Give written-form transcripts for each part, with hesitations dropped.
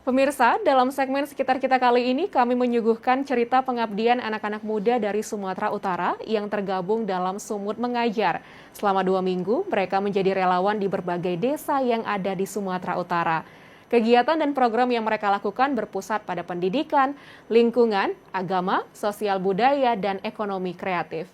Pemirsa, dalam segmen Sekitar Kita kali ini kami menyuguhkan cerita pengabdian anak-anak muda dari Sumatera Utara yang tergabung dalam Sumut Mengajar. Selama 2 minggu, mereka menjadi relawan di berbagai desa yang ada di Sumatera Utara. Kegiatan dan program yang mereka lakukan berpusat pada pendidikan, lingkungan, agama, sosial budaya, dan ekonomi kreatif.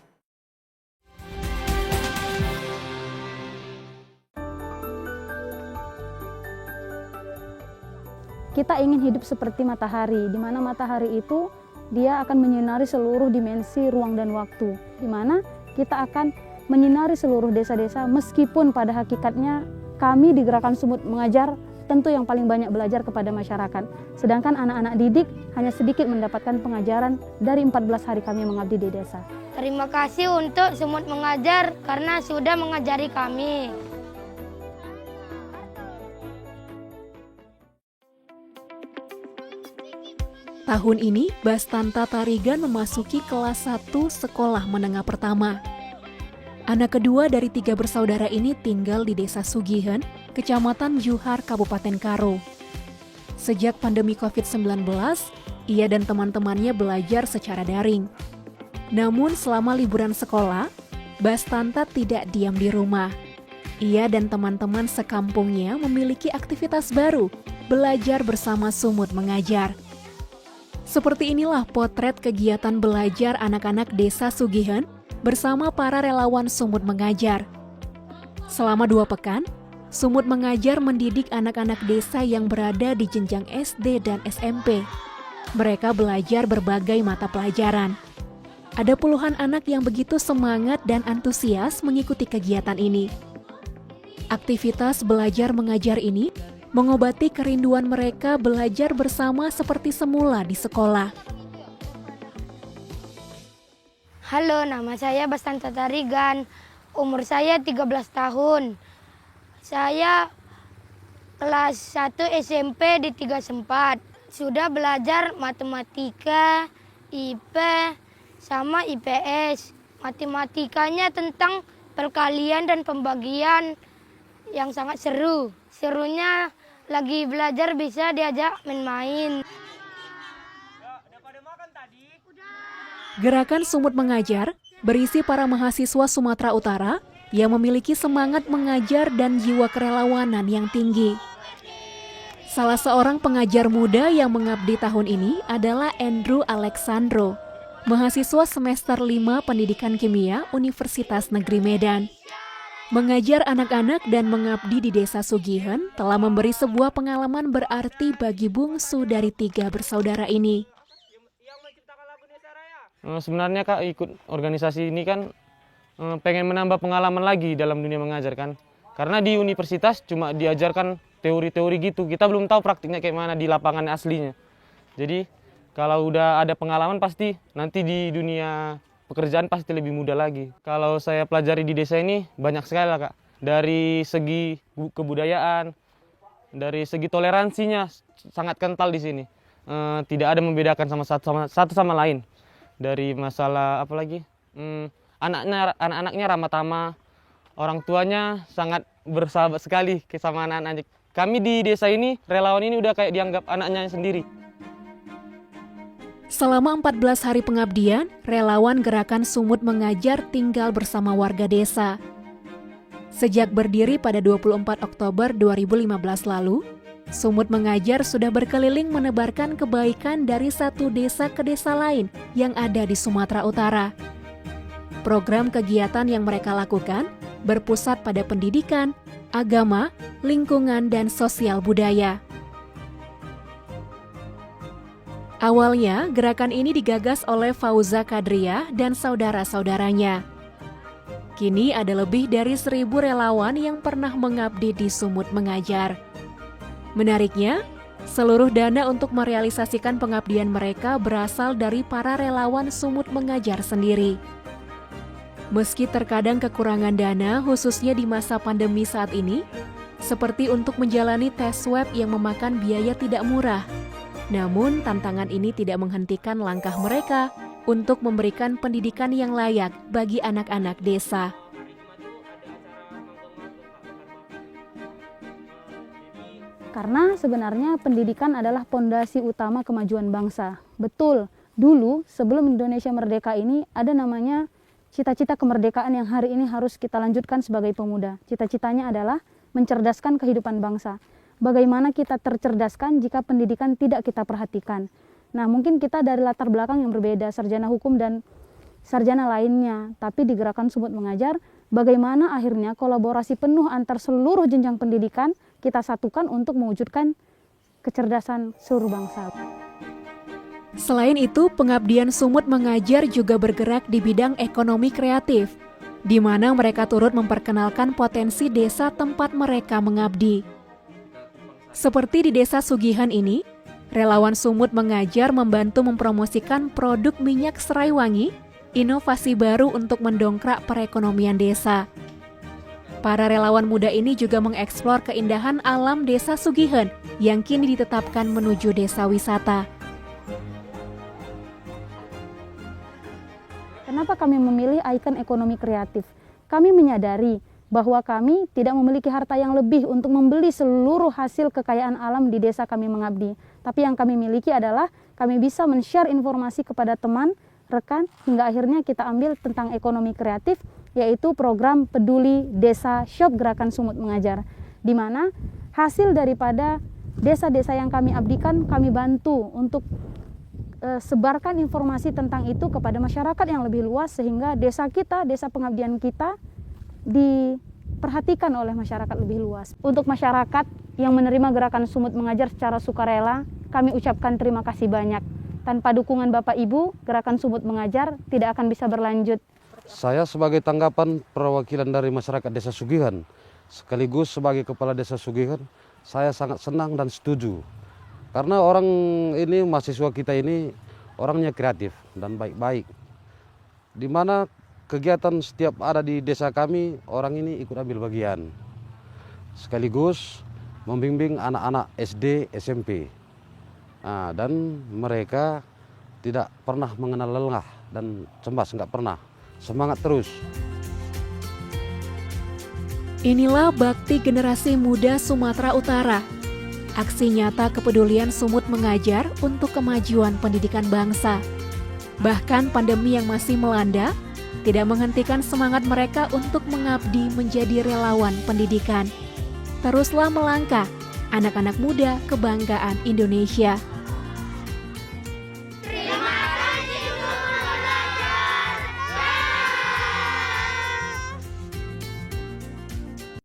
Kita ingin hidup seperti matahari, di mana matahari itu dia akan menyinari seluruh dimensi ruang dan waktu, di mana kita akan menyinari seluruh desa-desa meskipun pada hakikatnya kami di Gerakan Sumut Mengajar tentu yang paling banyak belajar kepada masyarakat. Sedangkan anak-anak didik hanya sedikit mendapatkan pengajaran dari 14 hari kami mengabdi di desa. Terima kasih untuk Sumut Mengajar karena sudah mengajari kami. Tahun ini, Bastanta Tarigan memasuki kelas 1 sekolah menengah pertama. Anak kedua dari 3 bersaudara ini tinggal di Desa Sugihen, Kecamatan Juhar, Kabupaten Karo. Sejak pandemi COVID-19, ia dan teman-temannya belajar secara daring. Namun selama liburan sekolah, Bastanta tidak diam di rumah. Ia dan teman-teman sekampungnya memiliki aktivitas baru, belajar bersama Sumut Mengajar. Seperti inilah potret kegiatan belajar anak-anak Desa Sugihen bersama para relawan Sumut Mengajar. Selama 2 pekan, Sumut Mengajar mendidik anak-anak desa yang berada di jenjang SD dan SMP. Mereka belajar berbagai mata pelajaran. Ada puluhan anak yang begitu semangat dan antusias mengikuti kegiatan ini. Aktivitas belajar mengajar ini mengobati kerinduan mereka belajar bersama seperti semula di sekolah. Halo, nama saya Bastanta Tarigan. Umur saya 13 tahun. Saya kelas 1 SMP di 34. Sudah belajar matematika, IP, sama IPS. Matematikanya tentang perkalian dan pembagian yang sangat seru. Serunya lagi belajar bisa diajak main-main. Gerakan Sumut Mengajar berisi para mahasiswa Sumatera Utara yang memiliki semangat mengajar dan jiwa kerelawanan yang tinggi. Salah seorang pengajar muda yang mengabdi tahun ini adalah Andrew Alexandro, mahasiswa semester 5 Pendidikan Kimia Universitas Negeri Medan. Mengajar anak-anak dan mengabdi di Desa Sugihen telah memberi sebuah pengalaman berarti bagi bungsu dari 3 bersaudara ini. Sebenarnya Kak, ikut organisasi ini kan pengen menambah pengalaman lagi dalam dunia mengajar kan. Karena di universitas cuma diajarkan teori-teori gitu, kita belum tahu praktiknya kayak mana di lapangan aslinya. Jadi kalau udah ada pengalaman pasti nanti di dunia pekerjaan pasti lebih mudah lagi. Kalau saya pelajari di desa ini banyak sekali lah Kak. Dari segi kebudayaan, dari segi toleransinya sangat kental di sini. Tidak ada membedakan satu sama lain. Dari masalah apalagi anak-anaknya ramah tamah, orang tuanya sangat bersahabat sekali sama anak-anak. Kami di desa ini, relawan ini udah kayak dianggap anaknya sendiri. Selama 14 hari pengabdian, relawan Gerakan Sumut Mengajar tinggal bersama warga desa. Sejak berdiri pada 24 Oktober 2015 lalu, Sumut Mengajar sudah berkeliling menebarkan kebaikan dari satu desa ke desa lain yang ada di Sumatera Utara. Program kegiatan yang mereka lakukan berpusat pada pendidikan, agama, lingkungan, dan sosial budaya. Awalnya, gerakan ini digagas oleh Fauza Kadriah dan saudara-saudaranya. Kini ada lebih dari 1.000 relawan yang pernah mengabdi di Sumut Mengajar. Menariknya, seluruh dana untuk merealisasikan pengabdian mereka berasal dari para relawan Sumut Mengajar sendiri. Meski terkadang kekurangan dana, khususnya di masa pandemi saat ini, seperti untuk menjalani tes swab yang memakan biaya tidak murah. Namun, tantangan ini tidak menghentikan langkah mereka untuk memberikan pendidikan yang layak bagi anak-anak desa. Karena sebenarnya pendidikan adalah pondasi utama kemajuan bangsa. Betul, dulu sebelum Indonesia merdeka ini ada namanya cita-cita kemerdekaan yang hari ini harus kita lanjutkan sebagai pemuda. Cita-citanya adalah mencerdaskan kehidupan bangsa. Bagaimana kita tercerdaskan jika pendidikan tidak kita perhatikan? Nah, mungkin kita dari latar belakang yang berbeda, sarjana hukum dan sarjana lainnya, tapi di Gerakan Sumut Mengajar, bagaimana akhirnya kolaborasi penuh antar seluruh jenjang pendidikan kita satukan untuk mewujudkan kecerdasan seluruh bangsa. Selain itu, pengabdian Sumut Mengajar juga bergerak di bidang ekonomi kreatif, di mana mereka turut memperkenalkan potensi desa tempat mereka mengabdi. Seperti di Desa Sugihan ini, relawan Sumut Mengajar membantu mempromosikan produk minyak serai wangi, inovasi baru untuk mendongkrak perekonomian desa. Para relawan muda ini juga mengeksplor keindahan alam Desa Sugihan yang kini ditetapkan menuju desa wisata. Kenapa kami memilih ikon ekonomi kreatif? Kami menyadari bahwa kami tidak memiliki harta yang lebih untuk membeli seluruh hasil kekayaan alam di desa kami mengabdi. Tapi yang kami miliki adalah kami bisa men-share informasi kepada teman, rekan, hingga akhirnya kita ambil tentang ekonomi kreatif, yaitu program Peduli Desa Shop Gerakan Sumut Mengajar, di mana hasil daripada desa-desa yang kami abdikan, kami bantu untuk sebarkan informasi tentang itu kepada masyarakat yang lebih luas, sehingga desa kita, desa pengabdian kita diperhatikan oleh masyarakat lebih luas. Untuk masyarakat yang menerima Gerakan Sumut Mengajar secara sukarela, kami ucapkan terima kasih banyak. Tanpa dukungan Bapak Ibu, Gerakan Sumut Mengajar tidak akan bisa berlanjut. Saya sebagai tanggapan perwakilan dari masyarakat Desa Sugihan, sekaligus sebagai Kepala Desa Sugihan, saya sangat senang dan setuju. Karena orang ini, mahasiswa kita ini, orangnya kreatif dan baik-baik. Di mana kegiatan setiap ada di desa kami, orang ini ikut ambil bagian. Sekaligus membimbing anak-anak SD, SMP. Nah, dan mereka tidak pernah mengenal lengah dan cemas, nggak pernah. Semangat terus. Inilah bakti generasi muda Sumatera Utara. Aksi nyata kepedulian Sumut Mengajar untuk kemajuan pendidikan bangsa. Bahkan pandemi yang masih melanda tidak menghentikan semangat mereka untuk mengabdi menjadi relawan pendidikan. Teruslah melangkah, anak-anak muda kebanggaan Indonesia.